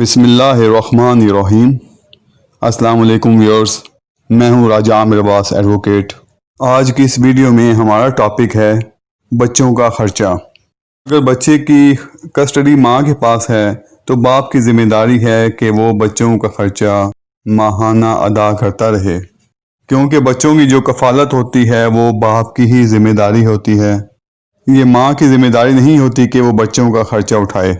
بسم اللہ الرحمن الرحیم۔ السلام علیکم ویورز، میں ہوں راجہ عامر عباس ایڈوکیٹ۔ آج کی اس ویڈیو میں ہمارا ٹاپک ہے بچوں کا خرچہ۔ اگر بچے کی کسٹڈی ماں کے پاس ہے تو باپ کی ذمہ داری ہے کہ وہ بچوں کا خرچہ ماہانہ ادا کرتا رہے، کیونکہ بچوں کی جو کفالت ہوتی ہے وہ باپ کی ہی ذمہ داری ہوتی ہے۔ یہ ماں کی ذمہ داری نہیں ہوتی کہ وہ بچوں کا خرچہ اٹھائے۔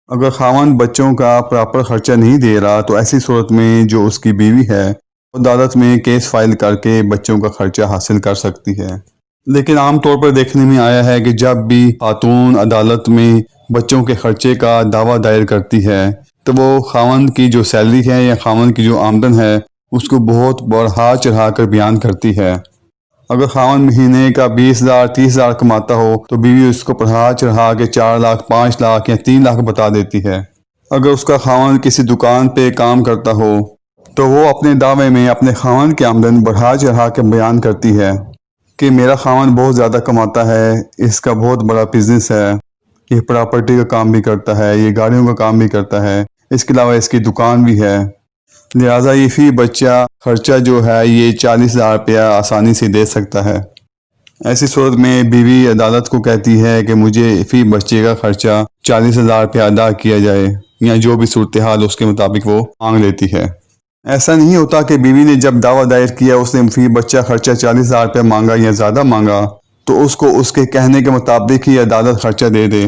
اگر خاوند بچوں کا پراپر خرچہ نہیں دے رہا تو ایسی صورت میں جو اس کی بیوی ہے عدالت میں کیس فائل کر کے بچوں کا خرچہ حاصل کر سکتی ہے۔ لیکن عام طور پر دیکھنے میں آیا ہے کہ جب بھی خاتون عدالت میں بچوں کے خرچے کا دعویٰ دائر کرتی ہے تو وہ خاوند کی جو سیلری ہے یا خاوند کی جو آمدن ہے اس کو بہت بڑھا چڑھا کر بیان کرتی ہے۔ اگر خاوند مہینے کا 20,000 30,000 کماتا ہو تو بیوی اس کو بڑھا چڑھا کے 4 لاکھ 5 لاکھ یا 3 لاکھ بتا دیتی ہے۔ اگر اس کا خاوند کسی دکان پہ کام کرتا ہو تو وہ اپنے دعوے میں اپنے خاوند کی آمدن بڑھا چڑھا کے بیان کرتی ہے کہ میرا خاوند بہت زیادہ کماتا ہے، اس کا بہت بڑا بزنس ہے، یہ پراپرٹی کا کام بھی کرتا ہے، یہ گاڑیوں کا کام بھی کرتا ہے، اس کے علاوہ اس کی دکان بھی ہے، لہٰذا یہ فی بچہ خرچہ جو ہے یہ 40,000 روپیہ آسانی سے دے سکتا ہے۔ ایسی صورت میں بیوی عدالت کو کہتی ہے کہ مجھے فی بچے کا خرچہ 40,000 روپیہ ادا کیا جائے، یا جو بھی صورتحال اس کے مطابق وہ مانگ لیتی ہے۔ ایسا نہیں ہوتا کہ بیوی نے جب دعویٰ دائر کیا اس نے فی بچہ خرچہ 40,000 روپیہ مانگا یا زیادہ مانگا تو اس کو اس کے کہنے کے مطابق ہی عدالت خرچہ دے دے۔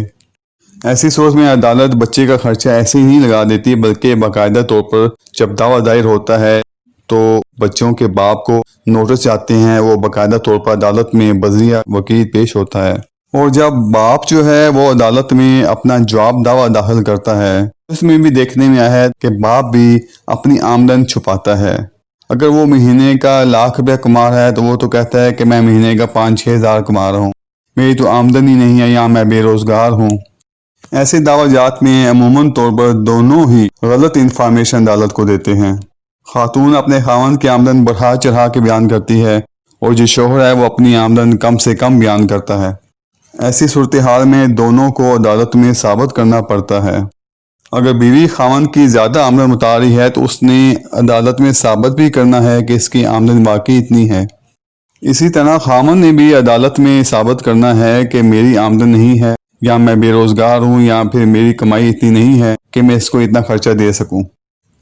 ایسی صورت میں عدالت بچے کا خرچہ ایسے ہی نہیں لگا دیتی، بلکہ باقاعدہ طور پر جب دعویٰ دائر ہوتا ہے تو بچوں کے باپ کو نوٹس جاتے ہیں، وہ باقاعدہ طور پر عدالت میں بذریعہ وکیل پیش ہوتا ہے، اور جب باپ جو ہے وہ عدالت میں اپنا جواب دعویٰ داخل کرتا ہے اس میں بھی دیکھنے میں آیا ہے کہ باپ بھی اپنی آمدن چھپاتا ہے۔ اگر وہ مہینے کا 1,00,000 روپیہ کما رہا ہے تو وہ تو کہتا ہے کہ میں مہینے کا 5-6 ہزار کما رہا ہوں، میری تو آمدن ہی نہیں ہے یا میں بے روزگار ہوں۔ ایسے دعویٰ جات میں عموماً طور پر دونوں ہی غلط انفارمیشن عدالت کو دیتے ہیں۔ خاتون اپنے خاوند کی آمدن بڑھا چڑھا کے بیان کرتی ہے اور جو شوہر ہے وہ اپنی آمدن کم سے کم بیان کرتا ہے۔ ایسی صورتحال میں دونوں کو عدالت میں ثابت کرنا پڑتا ہے۔ اگر بیوی خاوند کی زیادہ آمدن بتا رہی ہے تو اس نے عدالت میں ثابت بھی کرنا ہے کہ اس کی آمدن واقعی اتنی ہے۔ اسی طرح خاوند نے بھی عدالت میں ثابت کرنا ہے کہ میری آمدن نہیں ہے، یا میں بے روزگار ہوں، یا پھر میری کمائی اتنی نہیں ہے کہ میں اس کو اتنا خرچہ دے سکوں۔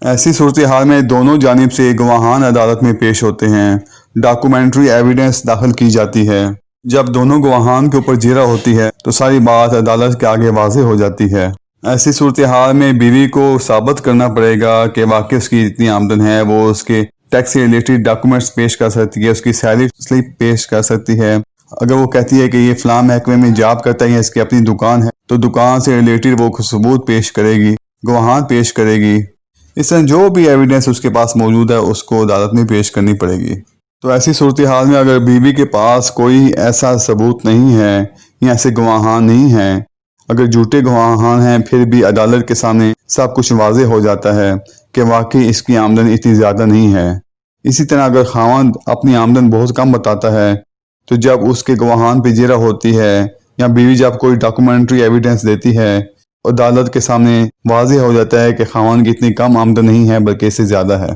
ایسی صورتحال میں دونوں جانب سے گواہان عدالت میں پیش ہوتے ہیں، ڈاکومنٹری ایویڈنس داخل کی جاتی ہے۔ جب دونوں گواہان کے اوپر جیرا ہوتی ہے تو ساری بات عدالت کے آگے واضح ہو جاتی ہے۔ ایسی صورتحال میں بیوی کو ثابت کرنا پڑے گا کہ واقعی اس کی اتنی آمدن ہے، وہ اس کے ٹیکس سے ریلیٹڈ ڈاکومنٹس پیش کر سکتی ہے، اس کی سیلری سلپ پیش کر سکتی ہے۔ اگر وہ کہتی ہے کہ یہ فلاں محکمے میں جاب کرتا ہے یا اس کی اپنی دکان ہے تو دکان سے ریلیٹڈ وہ ثبوت پیش کرے گی، گواہان پیش کرے گی۔ اس طرح جو بھی ایویڈنس اس کے پاس موجود ہے اس کو عدالت میں پیش کرنی پڑے گی۔ تو ایسی صورتحال میں اگر بیوی کے پاس کوئی ایسا ثبوت نہیں ہے یا ایسے گواہان نہیں ہیں، اگر جھوٹے گواہان ہیں، پھر بھی عدالت کے سامنے سب کچھ واضح ہو جاتا ہے کہ واقعی اس کی آمدن اتنی زیادہ نہیں ہے۔ اسی طرح اگر خاوند اپنی آمدن بہت کم بتاتا ہے تو جب اس کے گواہان پہ جیرا ہوتی ہے یا بیوی جب کوئی ڈاکومنٹری ایویڈنس دیتی ہے، عدالت کے سامنے واضح ہو جاتا ہے کہ خاوند کی اتنی کم آمدن نہیں ہے بلکہ اس سے زیادہ ہے۔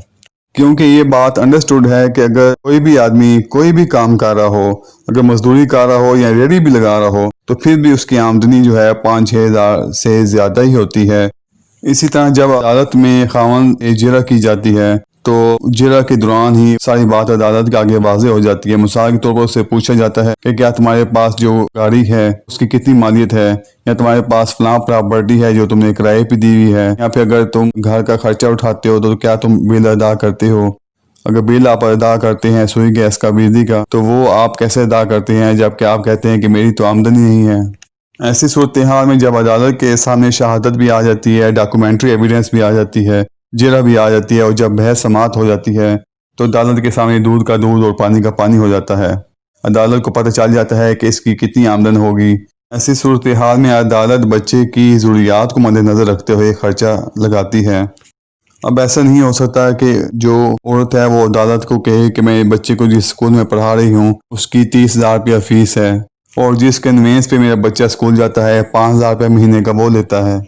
کیونکہ یہ بات انڈرسٹوڈ ہے کہ اگر کوئی بھی آدمی کوئی بھی کام کر رہا ہو، اگر مزدوری کر رہا ہو یا ریڑھی بھی لگا رہا ہو تو پھر بھی اس کی آمدنی جو ہے 5-6 ہزار سے زیادہ ہی ہوتی ہے۔ اسی طرح جب عدالت میں خاوند جرح کی جاتی ہے تو جرح کے دوران ہی ساری بات عدالت کے آگے واضح ہو جاتی ہے۔ مثال کے طور پر اس سے پوچھا جاتا ہے کہ کیا تمہارے پاس جو گاڑی ہے اس کی کتنی مالیت ہے، یا تمہارے پاس فلاں پراپرٹی ہے جو تم نے کرائے پہ دی ہوئی ہے، یا پھر اگر تم گھر کا خرچہ اٹھاتے ہو تو کیا تم بل ادا کرتے ہو۔ اگر بل آپ ادا کرتے ہیں سوئی گیس کا بجلی کا تو وہ آپ کیسے ادا کرتے ہیں جبکہ آپ کہتے ہیں کہ میری تو آمدنی نہیں ہے۔ ایسی صورتحال میں جب عدالت کے سامنے شہادت بھی آ جاتی ہے، ڈاکومنٹری ایویڈنس بھی آ جاتی ہے، جرح بھی آ جاتی ہے، اور جب بحث سماعت ہو جاتی ہے تو عدالت کے سامنے دودھ کا دودھ اور پانی کا پانی ہو جاتا ہے۔ عدالت کو پتہ چل جاتا ہے کہ اس کی کتنی آمدن ہوگی۔ ایسی صورتحال میں عدالت بچے کی ضروریات کو مد نظر رکھتے ہوئے خرچہ لگاتی ہے۔ اب ایسا نہیں ہو سکتا کہ جو عورت ہے وہ عدالت کو کہے کہ میں بچے کو جس اسکول میں پڑھا رہی ہوں اس کی 30,000 روپیہ فیس ہے، اور جس کنوینس پہ میرا بچہ اسکول جاتا ہے 5,000 روپیہ مہینے کا وہ لیتا ہے۔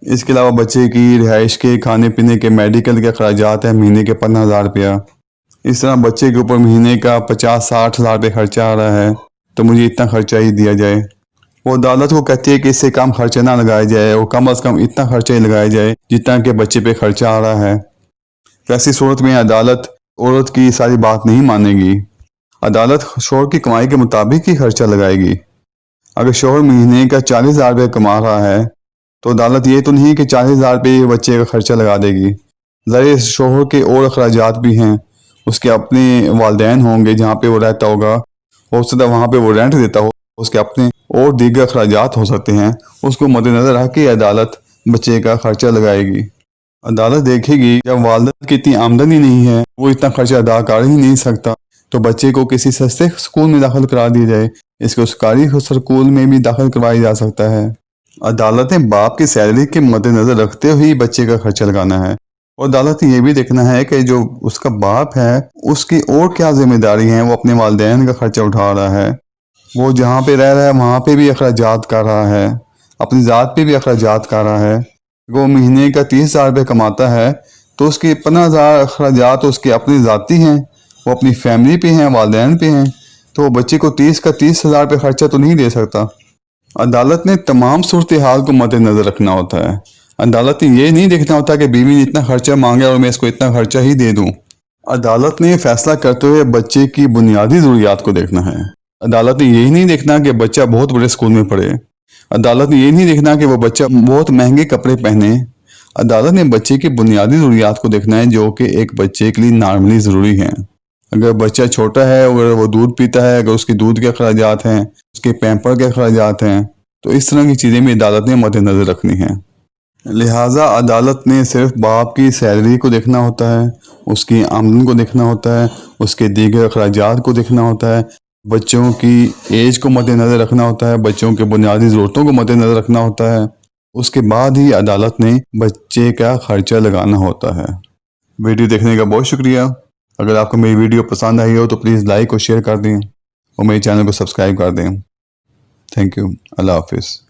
اس کے علاوہ بچے کی رہائش کے، کھانے پینے کے، میڈیکل کے اخراجات ہیں مہینے کے 15,000 روپیہ۔ اس طرح بچے کے اوپر مہینے کا 50-60 ہزار روپے خرچہ آ رہا ہے تو مجھے اتنا خرچہ ہی دیا جائے۔ وہ عدالت کو کہتی ہے کہ اس سے کم خرچہ نہ لگایا جائے، اور کم از کم اتنا خرچہ ہی لگایا جائے جتنا کہ بچے پہ خرچہ آ رہا ہے۔ ایسی صورت میں عدالت عورت کی ساری بات نہیں مانے گی۔ عدالت شوہر کی کمائی کے مطابق ہی خرچہ لگائے گی۔ اگر شوہر مہینے کا 40,000 روپے کما رہا ہے تو عدالت یہ تو نہیں کہ 40,000 روپے بچے کا خرچہ لگا دے گی۔ ظاہر شوہر کے اور اخراجات بھی ہیں، اس کے اپنے والدین ہوں گے جہاں پہ وہ رہتا ہوگا، ہو سکتا ہے وہاں پہ وہ رینٹ دیتا ہو، اس کے اپنے اور دیگر اخراجات ہو سکتے ہیں۔ اس کو مد نظر رکھ کے عدالت بچے کا خرچہ لگائے گی۔ عدالت دیکھے گی جب والدہ کی اتنی آمدنی نہیں ہے، وہ اتنا خرچہ ادا کر ہی نہیں سکتا، تو بچے کو کسی سستے اسکول میں داخل کرا دی جائے، اس کو سرکاری اسکول میں بھی داخل کروایا جا سکتا ہے۔ عدالت نے باپ کی سیلری کے مد نظر رکھتے ہوئے بچے کا خرچہ لگانا ہے، اور عدالت نے یہ بھی دیکھنا ہے کہ جو اس کا باپ ہے اس کی اور کیا ذمہ داری ہیں۔ وہ اپنے والدین کا خرچہ اٹھا رہا ہے، وہ جہاں پہ رہ رہا ہے وہاں پہ بھی اخراجات کر رہا ہے، اپنی ذات پہ بھی اخراجات کر رہا ہے۔ وہ مہینے کا 30,000 روپے کماتا ہے تو اس کے 15,000 اخراجات اس کے اپنی ذاتی ہیں، وہ اپنی فیملی پہ ہیں، والدین پہ ہیں، تو وہ بچے کو 30,000 روپے خرچہ تو نہیں دے سکتا۔ عدالت نے تمام صورتحال کو مد نظر رکھنا ہوتا ہے۔ عدالت نے یہ نہیں دیکھنا ہوتا کہ بیوی نے اتنا خرچہ مانگا اور میں اس کو اتنا خرچہ ہی دے دوں۔ عدالت نے فیصلہ کرتے ہوئے بچے کی بنیادی ضروریات کو دیکھنا ہے۔ عدالت نے یہی نہیں دیکھنا کہ بچہ بہت بڑے اسکول میں پڑھے۔ عدالت نے یہ نہیں دیکھنا کہ وہ بچہ بہت مہنگے کپڑے پہنے۔ عدالت نے بچے کی بنیادی ضروریات کو دیکھنا ہے جو کہ ایک بچے کے لیے نارملی ضروری ہیں۔ اگر بچہ چھوٹا ہے، اگر وہ دودھ پیتا ہے، اگر اس کی دودھ کے اخراجات ہیں، اس کے پیمپر کے اخراجات ہیں، تو اس طرح کی چیزیں بھی عدالت نے مد نظر رکھنی ہیں۔ لہٰذا عدالت نے صرف باپ کی سیلری کو دیکھنا ہوتا ہے، اس کی آمدن کو دیکھنا ہوتا ہے، اس کے دیگر اخراجات کو دیکھنا ہوتا ہے، بچوں کی ایج کو مد نظر رکھنا ہوتا ہے، بچوں کے بنیادی ضرورتوں کو مد نظر رکھنا ہوتا ہے۔ اس کے بعد ہی عدالت نے بچے کا خرچہ لگانا ہوتا ہے۔ ویڈیو دیکھنے کا بہت شکریہ۔ اگر آپ کو میری ویڈیو پسند آئی ہو تو پلیز لائک اور شیئر کر دیں، اور میرے چینل کو سبسکرائب کر دیں۔ Thank you. اللہ حافظ۔